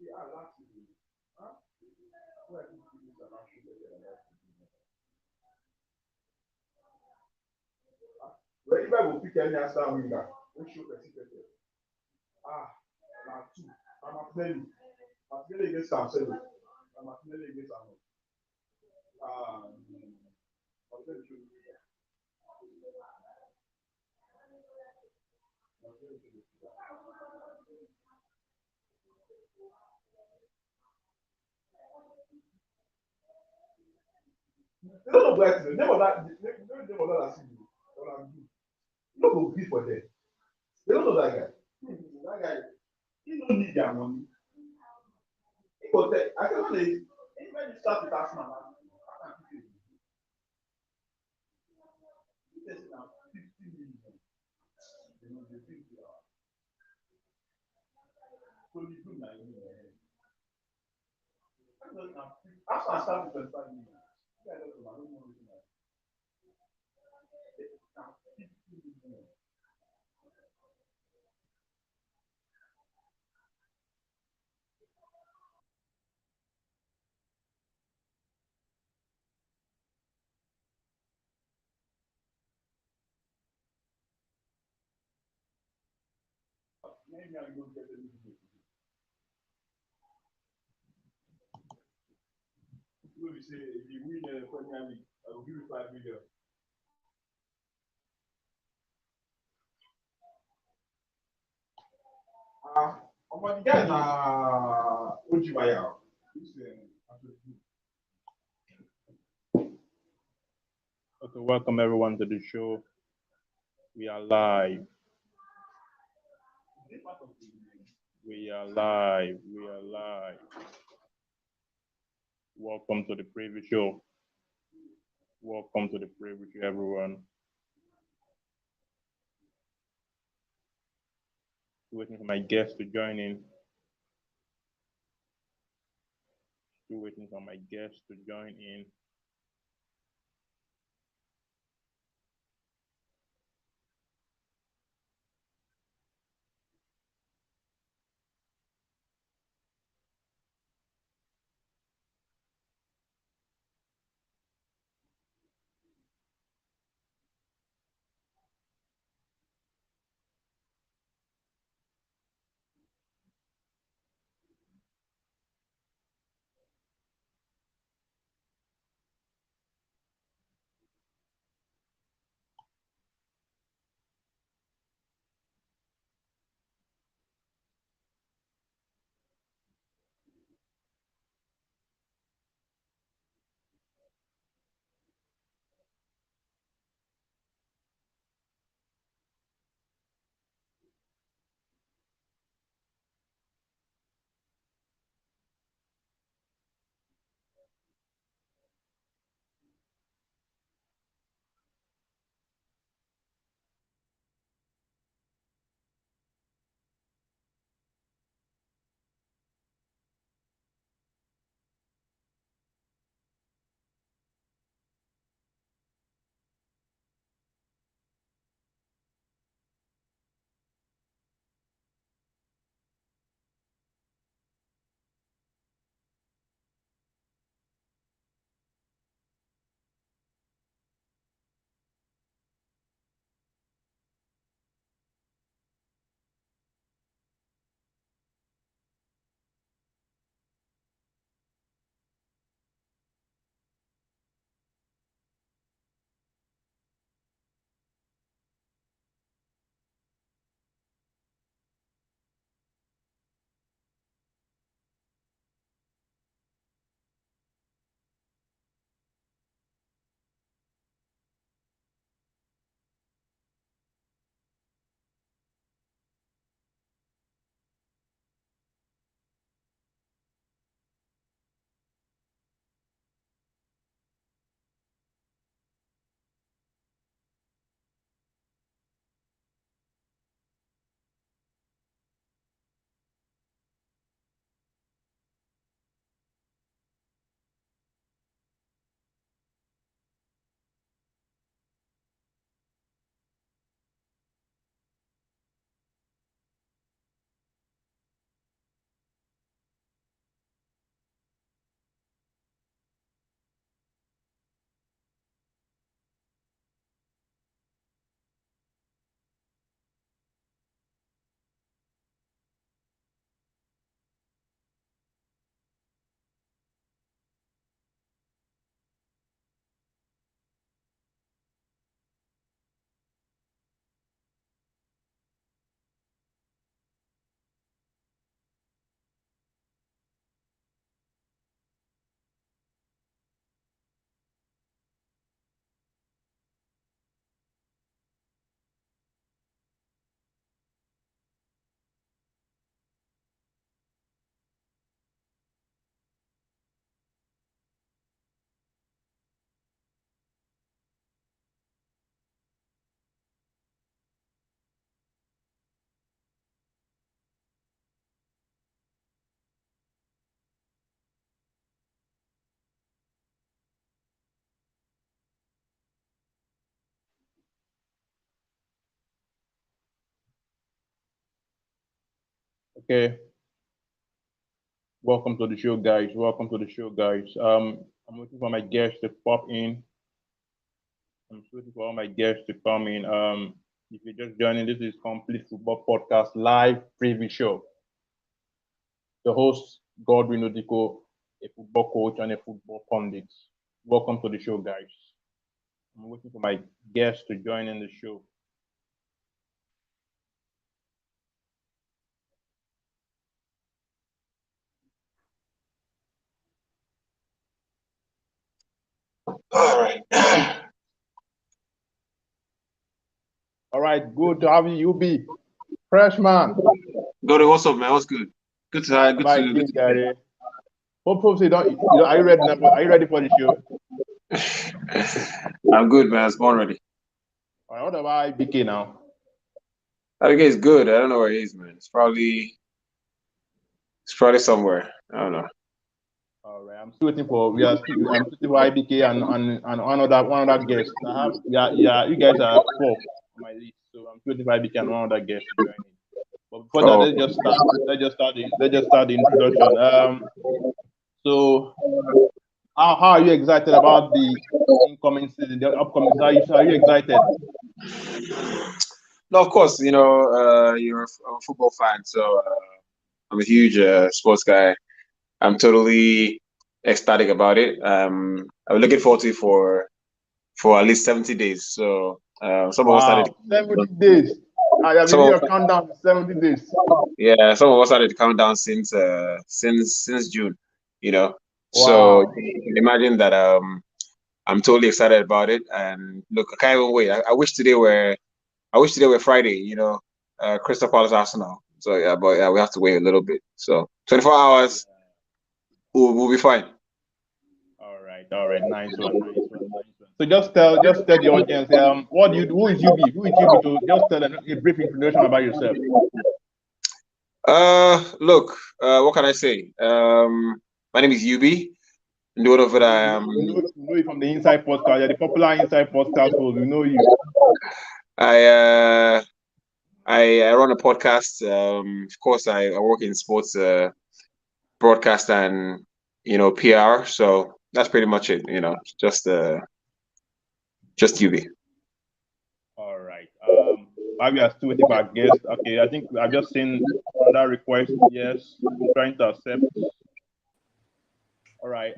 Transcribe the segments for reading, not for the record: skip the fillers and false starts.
When you will pick any answer winger, which show person. Now two. I'm Martinelli. Martinelli against Cancelo. I'm Martinelli against Arnold. Martinelli should. They don't know black. Name of that. Name of that. You don't go bid for them. They don't know that guy. That guy. He don't need their money. He go tell. I tell you, when you start with Arsenal, I can't keep it. You tell me now, 50 million. You know, they think they are. So you do now. After I start with 25 million, I don't know. I don't know anything like that. 50 million. Maybe I don't get anything. We say if you win the Premier League, I will give you 5 million. The guy na Ojibaya. Okay, welcome everyone to the show. We are live. We are live. We are live. Welcome to the preview show. Welcome to the preview show, everyone. Waiting for my guests to join in. Still waiting for my guests to join in. Okay. Welcome to the show, guys. Welcome to the show, guys. I'm waiting for my guests to pop in. I'm waiting for all my guests to come in. If you're just joining, this is Complete Football Podcast live preview show. The host, Godwin Odiko, a football coach and a football pundit. Welcome to the show, guys. I'm waiting for my guests to join in the show. All right. All right, good to have you, UB. Freshman. Gary, what's up, man? What's good? Good to have. Good Bye, to. Good King Gary. Hopefully, are you ready now? Are you ready for the show? I'm good, man. I'm born ready. All right, what about IBK now? I think it's good. I don't know where he is, man. It's probably somewhere. I don't know. All right, I'm still waiting for I'm waiting for IBK and one other guest. I have yeah. You guys are four on my list, so I'm still waiting for IBK and one other guest to join in. But before that, Oh, let's just start the introduction. So how are you excited about the incoming season, the upcoming? Are you excited? no, of course. You're a football fan, so I'm a huge sports guy. I'm totally ecstatic about it. I'm looking forward to it for at least 70 days. So some of us started. Wow, 70 days. I have Some been of your countdown to 70 days. Yeah, some of us started to count down since June, you know. So Wow. you can imagine that I'm totally excited about it. And look, I can't even wait. I wish today were Friday, Crystal Palace Arsenal. So yeah, but yeah, we have to wait a little bit. So 24 hours, we'll be fine. All right, nice one, nice one, nice one. So just tell the audience, what do you do? Who is UB? Who is UB? To just tell them a brief introduction about yourself. Look, what can I say? My name is UB. And what of it I am. We know you from the Inside Podcast. You're the popular Inside Podcast host. We know you. I uh I run a podcast. Of course, I work in sports broadcast and PR. So that's pretty much it. Just UB. All right. While we are still waiting for our guest, okay, I think I've just seen another request. Yes, I'm trying to accept. All right.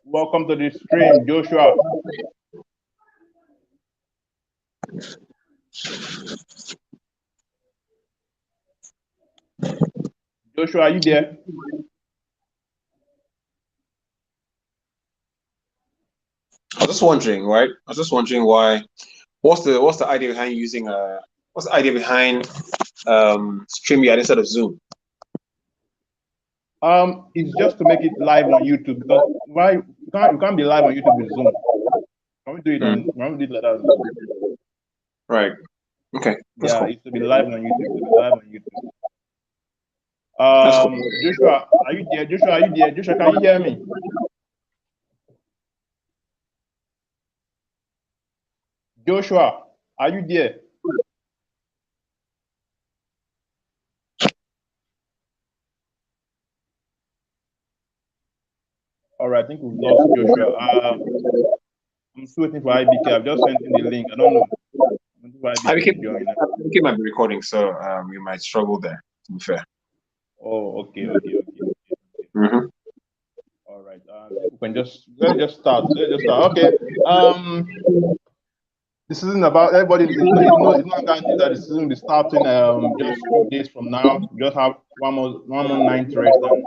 Welcome to the stream, Joshua. Joshua, are you there? I was just wondering, right? I was just wondering why. What's the idea behind using what's the idea behind StreamYard instead of Zoom? It's just to make it live on YouTube because why you can't be live on YouTube with Zoom. Can we do it on? Can we do it like that on Zoom? Right. Okay. That's Yeah, cool. it's to be live on YouTube. To be live on YouTube. That's cool. Joshua, are you there? Joshua, are you there? Joshua, can you hear me? Joshua, are you there? All right, I think we've lost Joshua. I'm still waiting for IBK. I've just sent him the link. I don't know. I'm waiting for I IBK to became join. I might be recording, so you might struggle there. To be fair. Oh, okay. Mm-hmm. All right. We can let's just start. Okay. This isn't about everybody. It's not guaranteed that the season will be starting just 2 days from now. We just have one more night rest and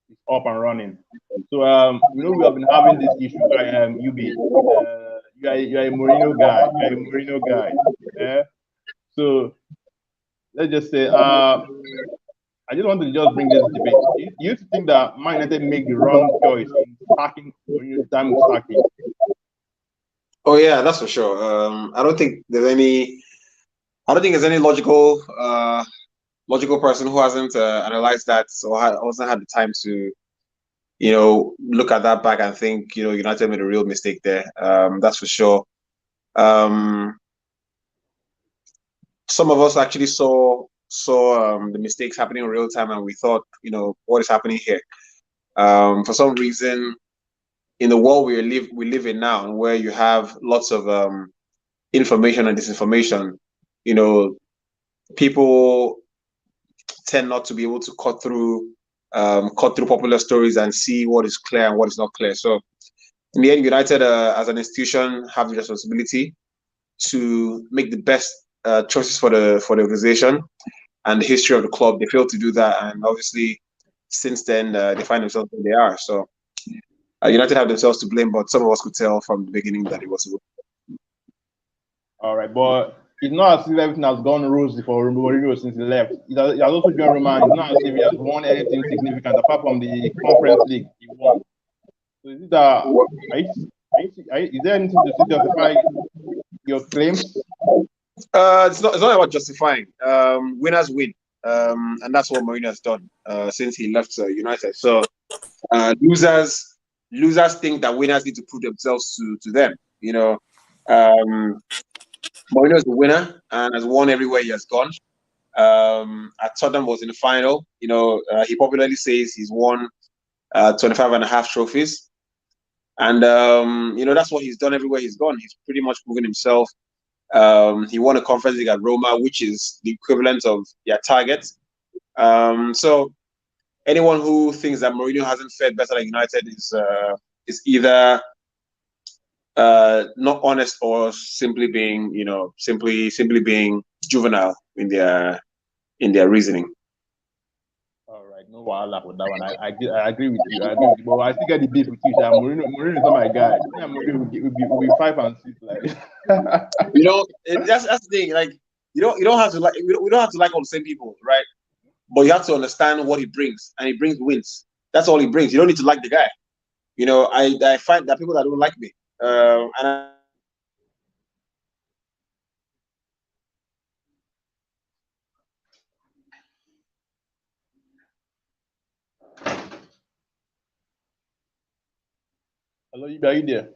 it's up and running. So we have been having this issue. UB, you're a Mourinho guy. You're a Mourinho guy. Yeah. So let's just say I just want to just bring this debate. You used to think that Man United make the wrong choice in sacking Mourinho the time of sacking. Oh yeah, that's for sure. I don't think there's any. I don't think there's any logical person who hasn't analyzed that or hasn't had the time to look at that back and think United made a real mistake there. That's for sure. Um, some of us actually saw the mistakes happening in real time, and we thought, what is happening here? For some reason, in the world we live in now, where you have lots of information and disinformation, you know, people tend not to be able to cut through popular stories and see what is clear and what is not clear. So in the end, United as an institution have the responsibility to make the best choices for the organization and the history of the club. They failed to do that, and obviously since then they find themselves where they are. So United have themselves to blame, but some of us could tell from the beginning that it was. All right, but it's not as if everything has gone rosy for Mourinho since he left. He has also joined Roma. It's not as if he has won anything significant apart from the Conference League he won. So is it is there anything to justify your claims? It's not about justifying. Winners win, and that's what Mourinho has done since he left United. So losers think that winners need to prove themselves to them. Mourinho is the winner and has won everywhere he has gone. At Tottenham was in the final. He popularly says he's won 25 and a half trophies. And, that's what he's done everywhere he's gone. He's pretty much proven himself. He won a Conference League at Roma, which is the equivalent of their target. So anyone who thinks that Mourinho hasn't fared better than United is either not honest or simply being, simply being juvenile in their reasoning. All right, no wahala for that one. I agree with you. But I still get the beef with you. Mourinho is not my guy. Yeah, Mourinho will be 5 and 6. Like, That's the thing. Like, you don't have to like we don't have to like all the same people, right? But you have to understand what he brings, and he brings wins. That's all he brings. You don't need to like the guy. I find that people that don't like me, and hello, are you there?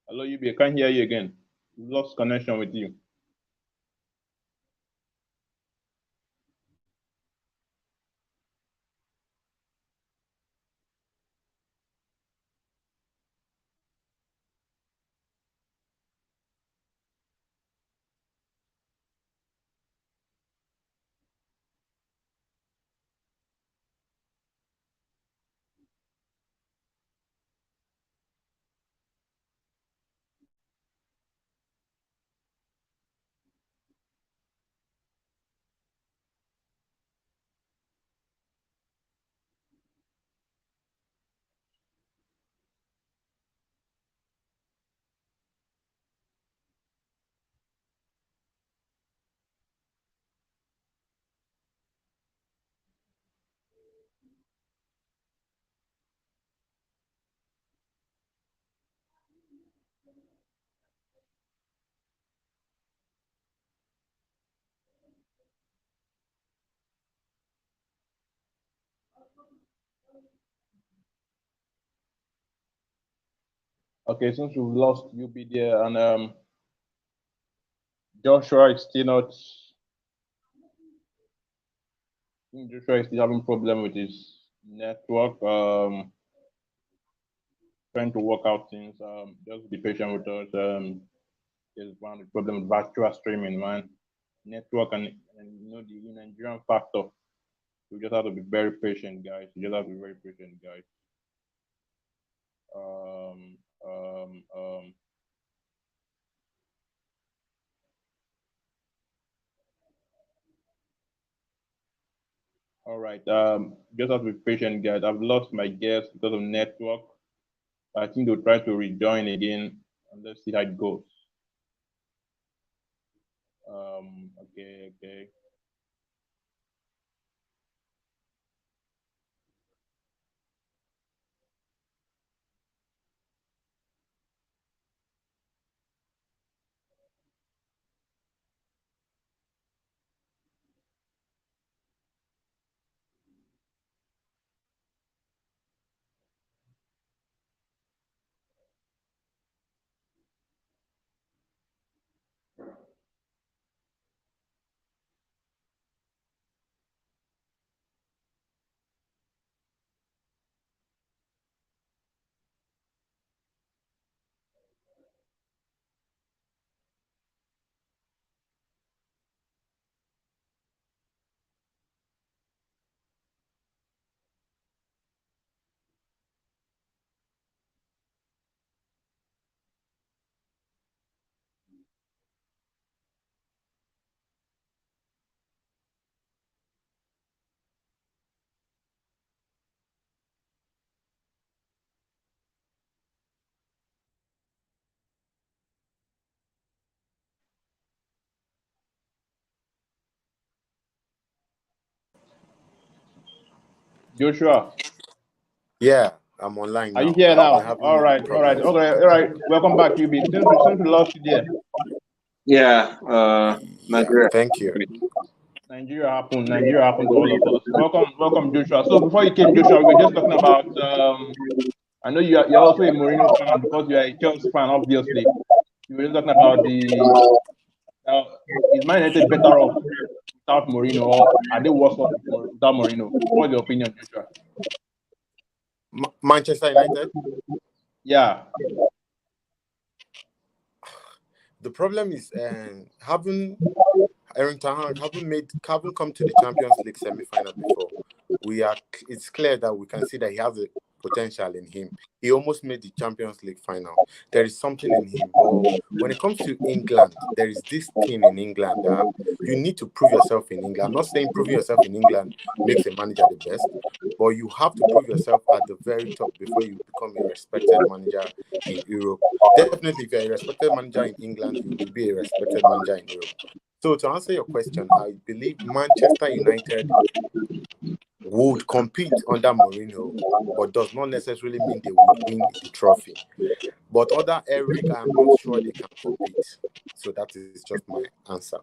Hello, I can't hear you again. We lost connection with you. Okay, since we've lost UB there, and Joshua is still not. I think Joshua is still having problem with his network. Trying to work out things. Just be patient with us. There's one problem with virtual streaming, man. Network and the Nigerian factor. You just have to be very patient, guys. You just have to be very patient, guys. Um, um, um, all right. Just have to be patient, guys. I've lost my guest because of network. I think they'll try to rejoin again, and let's see how it goes. Okay. Joshua, Yeah, I'm online now. are you here now? We're having All right. Welcome back, UB. Since we lost you there. Yeah, Yeah, Nigeria. thank you. Nigeria happened to all of us. Welcome, Joshua. So before you came, Joshua, we were just talking about. I know you're also a Mourinho fan because you are a Chelsea fan, obviously. We were just talking about is Man United better off without Mourinho, or are they worse off without Mourinho? What's your opinion, Joshua? Manchester United. Yeah. The problem is having Erin Ten Hag haven't come to the Champions League semi-final before. It's clear that we can see that he has a potential in him. He almost made the Champions League final. There is something in him. But when it comes to England, there is this thing in England that you need to prove yourself in England. I'm not saying proving yourself in England makes a manager the best, but you have to prove yourself at the very top before you become a respected manager in Europe. Definitely, if you're a respected manager in England, you will be a respected manager in Europe. So to answer your question, I believe Manchester United would compete under Mourinho, but does not necessarily mean they would win the trophy. But other Eric, I'm not sure they can compete. So that is just my answer.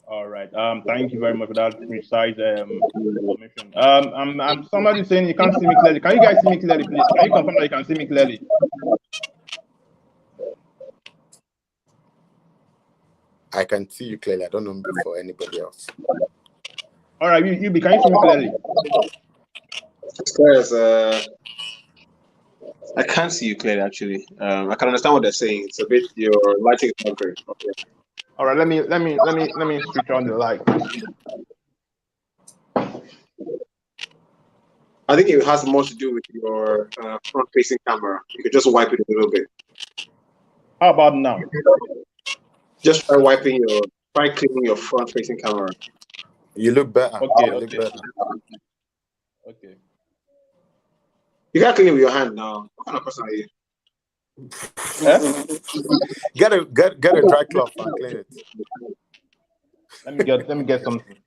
All right. Thank you very much for that precise information. I'm somebody saying you can't see me clearly. Can you guys see me clearly, please? Can you confirm that you can see me clearly? I can see you clearly. I don't know for anybody else. All right, you can you see me clearly? I can't see you clearly. Actually, I can understand what they're saying. It's a bit your lighting is not great. Okay. All right, let me switch on the light. I think it has more to do with your front-facing camera. You could just wipe it a little bit. How about now? Just try cleaning your front-facing camera. You look better. Okay, you look better. Okay. You gotta clean it with your hand now. What kind of person are you? Get a dry cloth and clean it. Let me get something.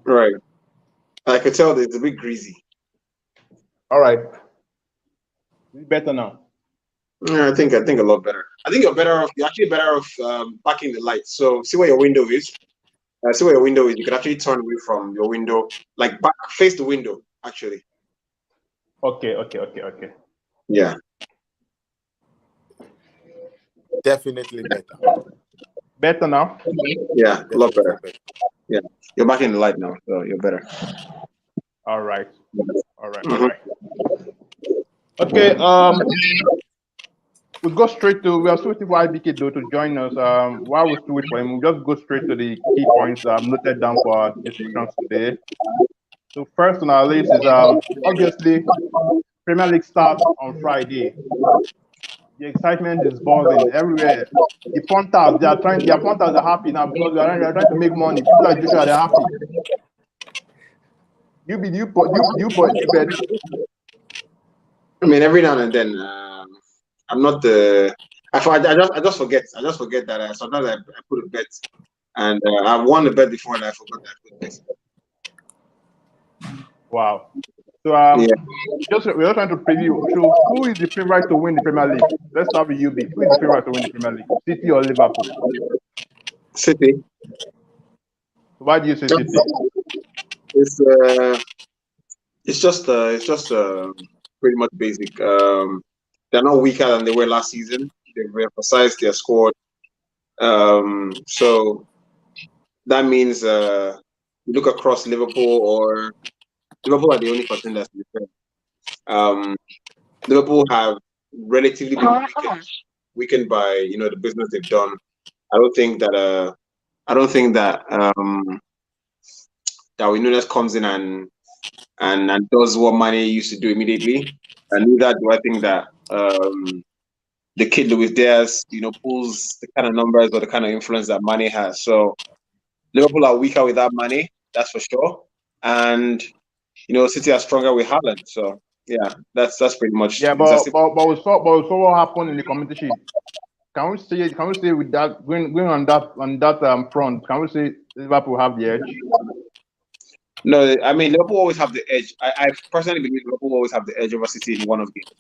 Right. I could tell that it's a bit greasy. All right. Better now. Yeah, I think a lot better. I think you're better off. You're actually better off backing the light. So see where your window is. See where your window is. You can actually turn away from your window, like back, face the window. Actually. Okay. Yeah. Definitely better. Better now? Yeah, a lot better. Yeah, you're back in the light now, so you're better. All right. Mm-hmm. All right. Okay. We'll go straight to. We are still waiting for IBK though to join us. While we still wait for him, we'll just go straight to the key points noted down for our discussions today. So first on our list is obviously Premier League starts on Friday. The excitement is buzzing everywhere. The punters, their punters are happy now because they are trying to make money. People like Joshua, they're happy. You bet. I mean, every now and then, I'm not the. I just forget. I just forget that sometimes I put a bet, and I've won the bet before, and I forgot that I put a bet. Wow. So Yeah. we're just trying to preview. So who is the favorite to win the Premier League? Let's start with UB. Who is the favorite to win the Premier League? City or Liverpool? City. Why do you say City? It's just pretty much basic. They're not weaker than they were last season. They've emphasized their squad. So that means you look across Liverpool are the only contenders to be fair. Liverpool have relatively been weakened by the business they've done. I don't think that Darwin Núñez comes in and does what Mane used to do immediately. And neither do I think that the kid Luis Diaz, pulls the kind of numbers or the kind of influence that Mane has. So Liverpool are weaker without Mane, that's for sure. And City are stronger with Haaland. So yeah, that's pretty much. Yeah, but we saw what happened in the Community Shield. Can we say with that going on that front? Can we say Liverpool have the edge? No, I mean Liverpool always have the edge. I personally believe Liverpool always have the edge over City in one of games.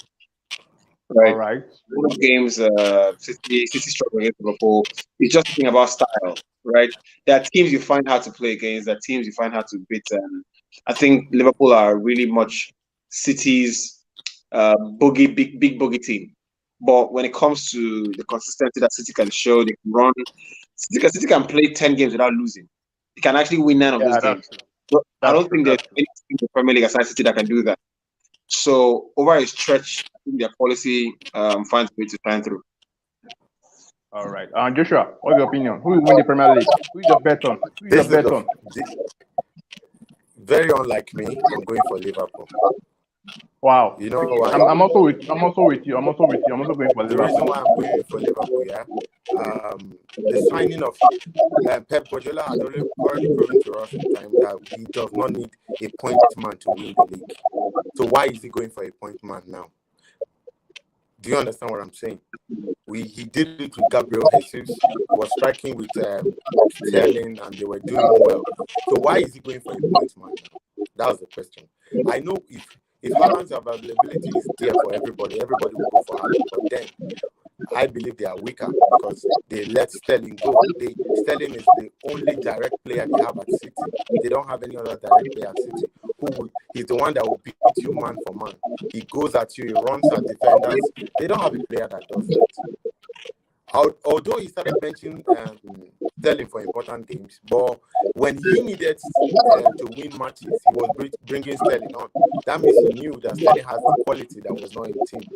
All Right. right. One of games, City struggle against Liverpool. It's just a thing about style, right? There are teams you find hard to play against. There are teams you find hard to beat. And I think Liverpool are really much City's big boogie team. But when it comes to the consistency that City can show, they can run. City can play 10 games without losing. They can actually win 9 of those Yeah, games. that's true. But I That's don't true. think there's That's true. any team in the Premier League aside City that can do that. So over a stretch, I think their policy finds a way to shine through. All right. Joshua, what's your opinion? Who will win the Premier League? Who is your bet on? Who is your This is bet on? very unlike me. I'm going for Liverpool. Wow. You know why? I'm also with you. I'm also going for The reason Liverpool. why I'm going for Liverpool, yeah, the signing of Pep Guardiola had already proven to us in time that he does not need a point man to win the league. So why is he going for a point man now? Do you understand what I'm saying? He did it with Gabriel Jesus, was striking with Sterling, and they were doing well. So why is he going for a point man now? That's the question. I know if Haaland's availability is there for everybody will go for Haaland. But then I believe they are weaker because they let Sterling go. Sterling is the only direct player they have at City. They don't have any other direct player at City. He's the one that will beat you man for man. He goes at you, he runs at defenders. They don't have a player that does that. Although he started benching Sterling for important games, but when he needed to win matches, he was bringing Sterling on. That means he knew that Sterling has the quality that was not in the team.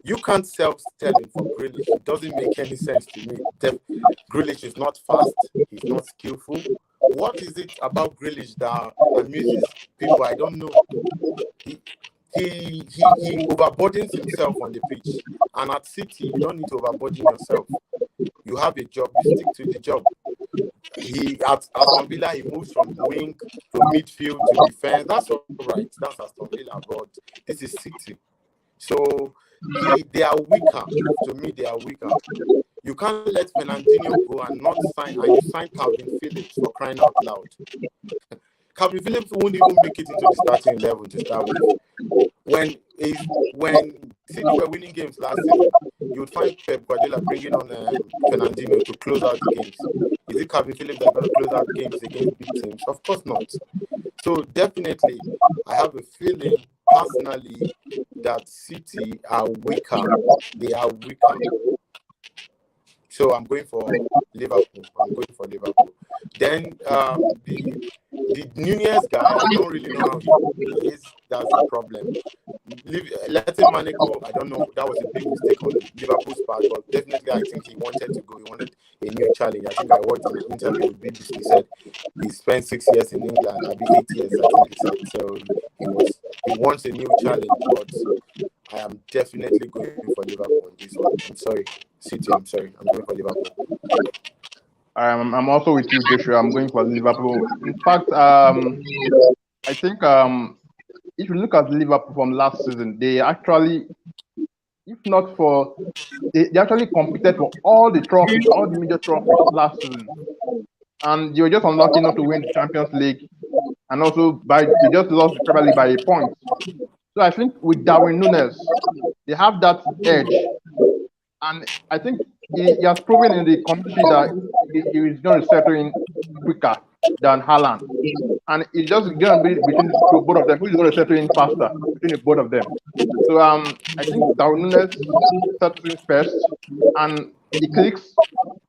You can't sell Sterling for Grealish. It doesn't make any sense to me. Grealish is not fast. He's not skillful. What is it about Grealish that amuses people? I don't know. He overburdens himself on the pitch. And at City, you don't need to overburden yourself. You have a job, you stick to the job. At Aston Villa, he moves from wing to midfield to defense. That's all right. That's Aston Villa, but this is City. So they are weaker. To me, they are weaker. You can't let Fernandinho go and not sign, and you sign Calvin Phillips for crying out loud. Calvin Phillips won't even make it into the starting 11 to start with. When City were winning games last season, you would find Pep Guardiola bringing on Fernandinho to close out the games. Is it Calvin Phillips that's going to close out games against big teams? Of course not. So definitely, I have a feeling personally that City are weaker. They are weaker. So I'm going for Liverpool. Then the Nunez guy, I don't really know how he is. That's the problem. Letting Mane go, I don't know. That was a big mistake on Liverpool's part, but definitely I think he wanted to go. He wanted a new challenge. I think I watched an interview with BBC. He said he spent 6 years in England. I'll be 8 years, I think he said. So he wants a new challenge, but I am definitely going for Liverpool on this one. I'm sorry, City. I'm going for Liverpool. I'm also with you, Joshua. I'm going for Liverpool. In fact, I think if you look at Liverpool from last season, they actually, if not for, they actually competed for all the trophies, all the major trophies last season, and they were just unlucky not to win the Champions League, and also they just lost the Premier League by a point. So I think with Darwin Núñez, they have that edge, and I think he has proven in the community that he is going to settle in quicker than Haaland. And it's just going to be between both of them. Who is going to settle in faster between the both of them? So I think Darwin Núñez settles in first, and he clicks,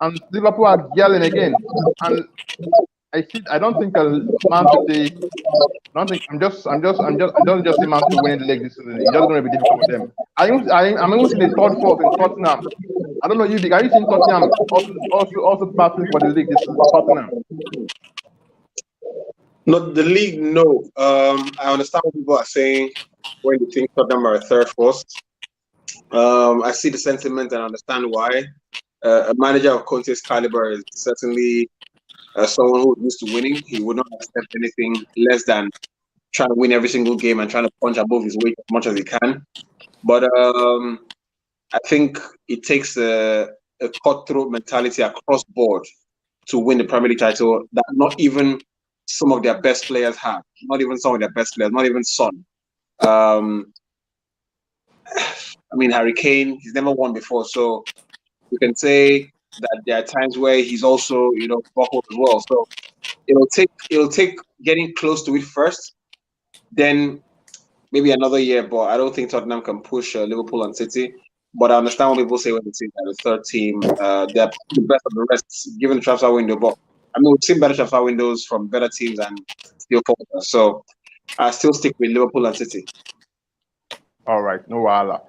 and Liverpool are yelling again. And I don't think Man City. I don't just see Man City winning the league this season. It's just going to be difficult for them. I'm even seeing the third fourth in Tottenham. I don't know you, Big. Are you seeing Tottenham also battling for the league this season? Tottenham. Not the league, no. I understand what people are saying when you think Tottenham are third, fourth. I see the sentiment and understand why. A manager of Conte's caliber is certainly someone who is used to winning. He would not accept anything less than trying to win every single game and trying to punch above his weight as much as he can. But I think it takes a a cutthroat mentality across board to win the Premier League title that not even some of their best players have. Not even some of their best players. Not even Son. I mean, Harry Kane, he's never won before, so you can say that there are times where he's also, buckled as well. So it'll take getting close to it first, then maybe another year. But I don't think Tottenham can push Liverpool and City. But I understand what people say when they say that the third team, they're the best of the rest, given the transfer window. But I mean, we've seen better transfer windows from better teams and still falter. So I still stick with Liverpool and City. All right, no wahala.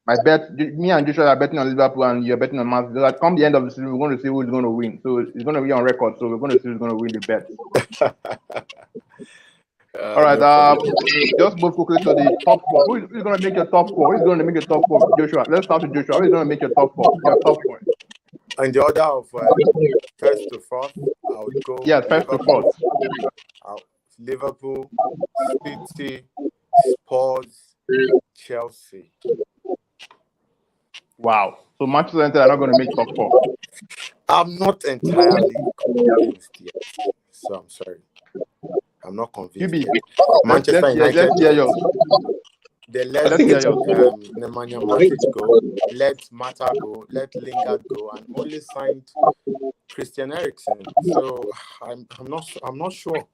My bet, me and Joshua are betting on Liverpool, and you're betting on Man City. Like, come the end of the season, we're going to see who's going to win. So it's going to be on record. So we're going to see who's going to win the bet. All right. Just move quickly to the top four. Who's going to make your top four? Who's going to make your top four? Joshua. Let's start with Joshua. Who's going to make your top four? Your top four. In the order of first to fourth, I would go. Yeah, first to fourth. Liverpool, City, Spurs, Chelsea. Wow. So Manchester United are not going to make top four. I'm not entirely convinced yet. So I'm sorry. I'm not convinced. Manchester United. Let's hear yours. They let Nemanja Matic go, let Mata go, let Lingard go, and only signed Christian Eriksen. So I'm not sure.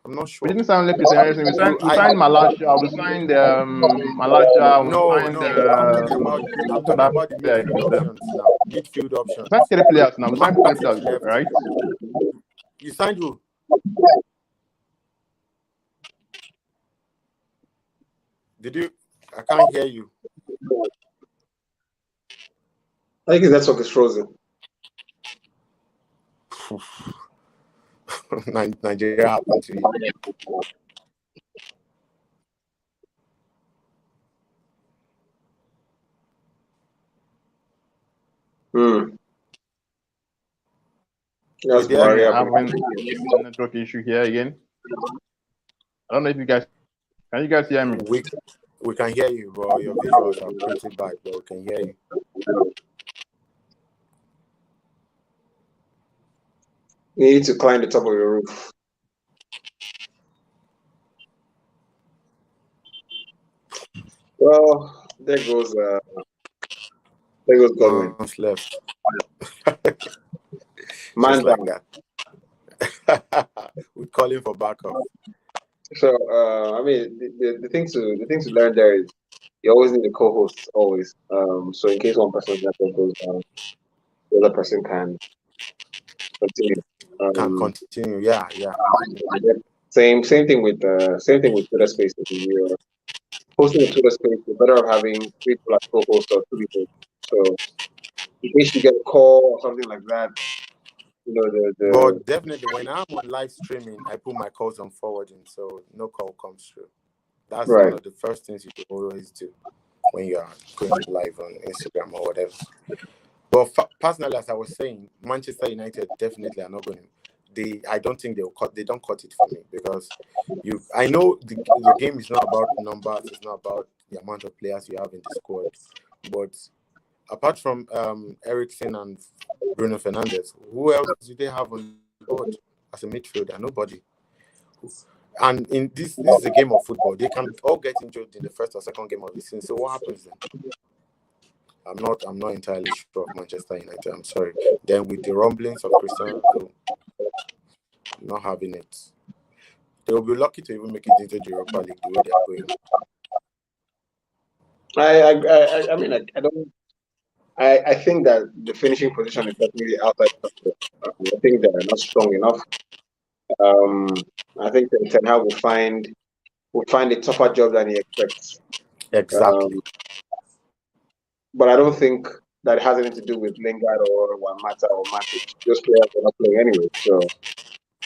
We didn't sign Christian Eriksen. We signed Malaysia. We signed Malaysia. I'm talking about the midfield options now. Midfield options. We signed 3 players now. We signed 3 players, right? You signed who? Did you? I can't hear you. I think his network is frozen. Nigeria happened to you. That's having a network issue here again. I don't know if you guys can you guys hear me? We can hear you, bro. Your visuals are pretty bad, but we can hear you. You need to climb the top of your roof. Well, there goes Godwin. Left. Man like that. We're calling for backup. So I mean, the thing to learn there is you always need a co-host always. So in case one person's network goes down, the other person can continue. Can continue, yeah. Same thing with Twitter Spaces. You're hosting a Twitter Space, you're better off having 3 people as co-hosts or 2 people. So in case you get a call or something like that, But definitely, when I'm on live streaming, I put my calls on forwarding, so no call comes through. That's right. One of the first things you always do when you are going live on Instagram or whatever. But personally, as I was saying, Manchester United definitely are not going to. I don't think they'll cut. They don't cut it for me because I know the game is not about numbers. It's not about the amount of players you have in the squad. But apart from Eriksen and Bruno Fernandes, who else do they have on board as a midfielder? Nobody. And in this is a game of football. They can all get injured in the first or second game of the season. So what happens then? I'm not entirely sure of Manchester United. I'm sorry. Then with the rumblings of Cristiano not having it, they will be lucky to even make it into the Europa League the way they are going. I mean, I don't. I think that the finishing position is definitely outside. I think they're not strong enough. I think Ten Hag will find a tougher job than he expects. Exactly. But I don't think that it has anything to do with Lingard or Mata or Matic. Those players are not playing anyway. So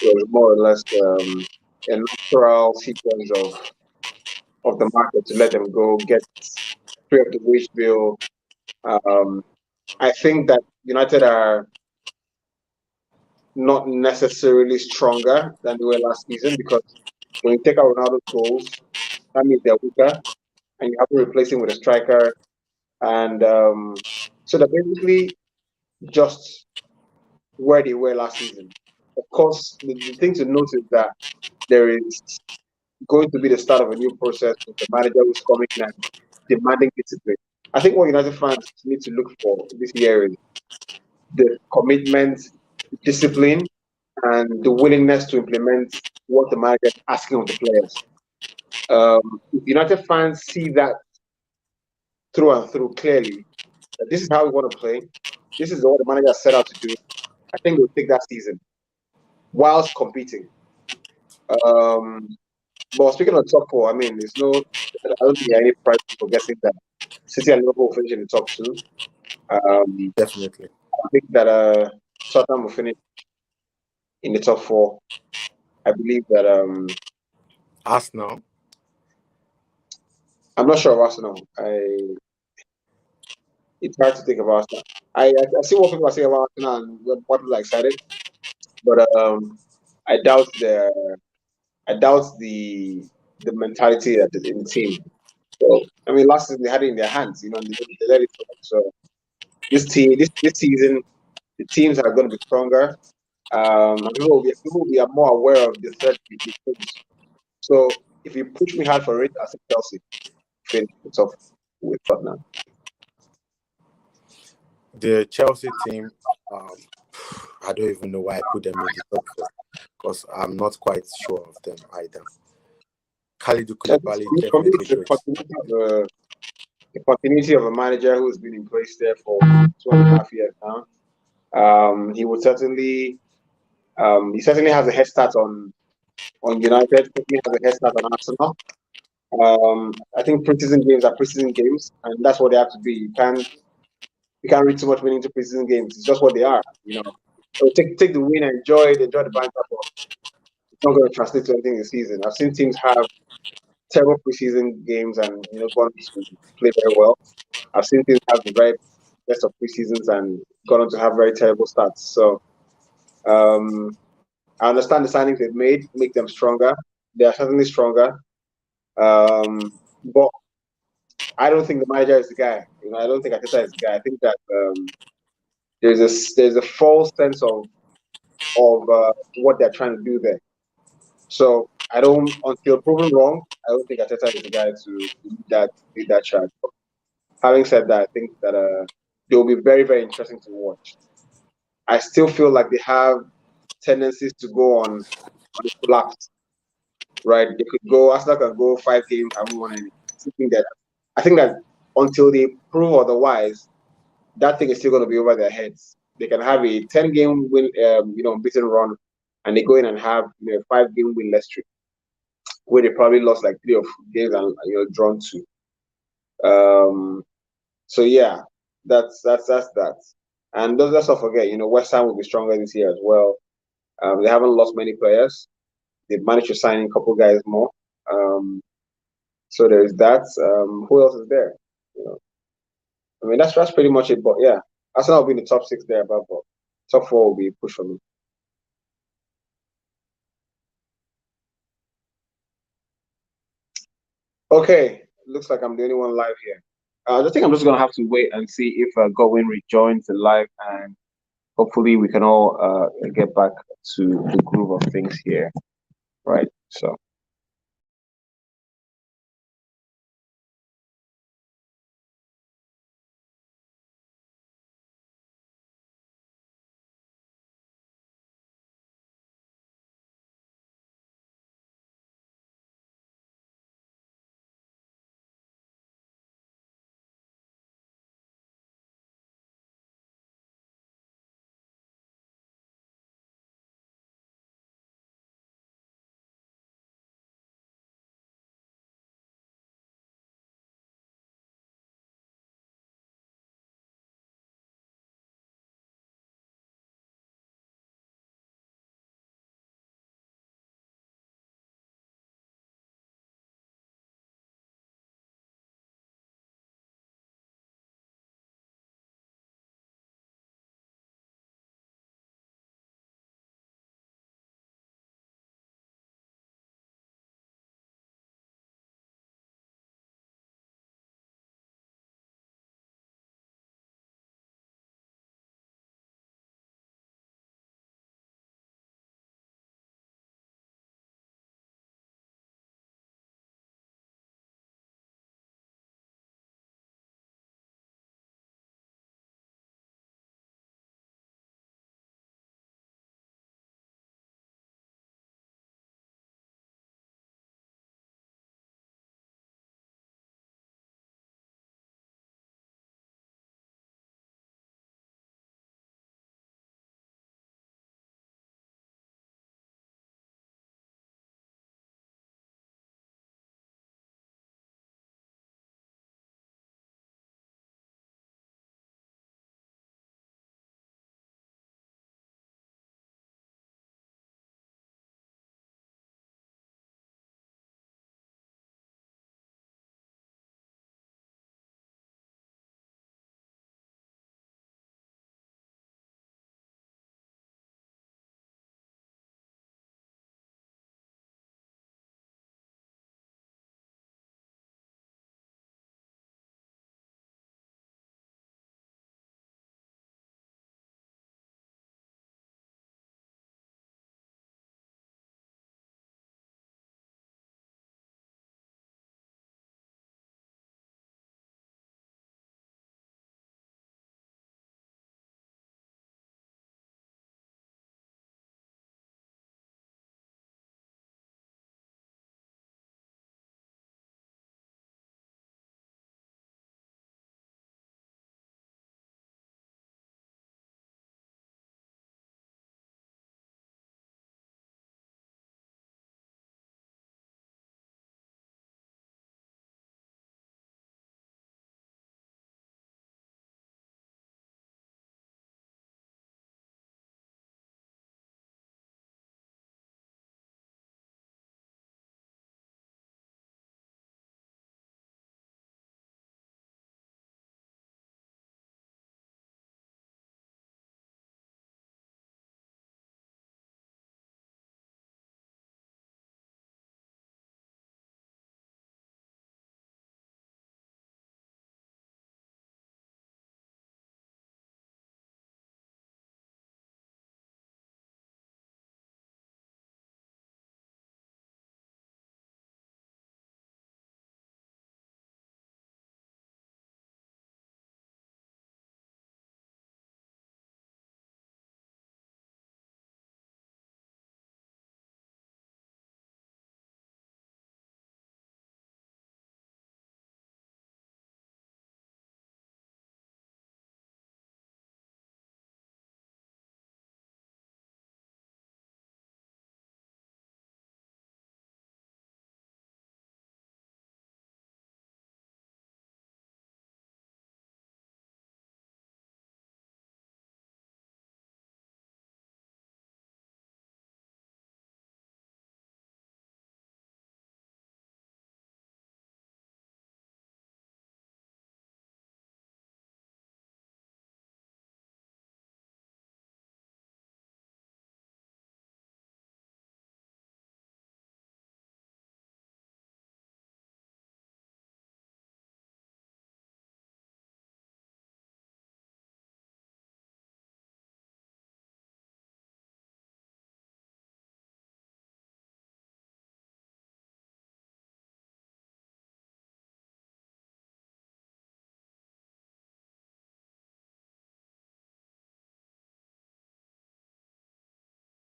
it was more or less a natural sequence of the market to let them go, get free up the wage bill. I think that United are not necessarily stronger than they were last season because when you take out Ronaldo's goals, that means they're weaker, and you have to replace him with a striker. And so that basically just where they were last season. Of course, the thing to note is that there is going to be the start of a new process with the manager who's coming in and demanding discipline. I think what United fans need to look for this year is the commitment, discipline, and the willingness to implement what the manager is asking of the players. If United fans see that through and through clearly, that this is how we want to play, this is what the manager set out to do, I think they'll take that season whilst competing. But speaking of top four, I mean, I don't think there are any price for guessing that City and Liverpool will finish in the top two. Definitely. I think that Tottenham will finish in the top four. I believe that Arsenal. I'm not sure of Arsenal. It's hard to think of Arsenal. I see what people are saying about Arsenal and what people are excited, but I doubt the mentality that is in the team. So I mean, last season they had it in their hands, and they let it go. So this season, the teams are going to be stronger. And people will be more aware of the threat we pose. So if you push me hard for it, I think Chelsea finish the top with Tottenham. The Chelsea team, I don't even know why I put them in the top four because I'm not quite sure of them either. Khalidou Koulibaly definitely great. The continuity of a manager who's been in place there for 2.5 years now. He certainly has a head start on United. Certainly has a head start on Arsenal. I think preseason games are preseason games, and that's what they have to be. You can't read too much meaning to preseason games. It's just what they are, So take the win, enjoy the banter, but it's not going to translate to anything this season. I've seen teams have terrible preseason games and gone to play very well. I've seen teams have the very best of preseasons and gone on to have very terrible starts. So I understand the signings they've made make them stronger. They are certainly stronger. But I don't think the manager is the guy. I don't think Arteta is the guy. I think that there's a false sense of what they're trying to do there. So until proven wrong, I don't think Arteta is the guy to lead that charge. But having said that, I think that they will be very, very interesting to watch. I still feel like they have tendencies to go on the collapse, right? Arsenal can go 5 games and won anything. I think that until they prove otherwise, that thing is still going to be over their heads. They can have a 10-game win, unbeaten run, and they go in and have a 5-game winless streak, where they probably lost like 3 or 4 games and drawn 2. So yeah, that's that. And let's not forget, West Ham will be stronger this year as well. They haven't lost many players. They've managed to sign in a couple guys more. So there's that. Who else is there? I mean, that's pretty much it. But yeah, Arsenal will be in the top 6 there, but top 4 will be a push for me. Okay, looks like I'm the only one live here. I think I'm just gonna have to wait and see if Godwin rejoins the live, and hopefully we can all get back to the groove of things here, right? So.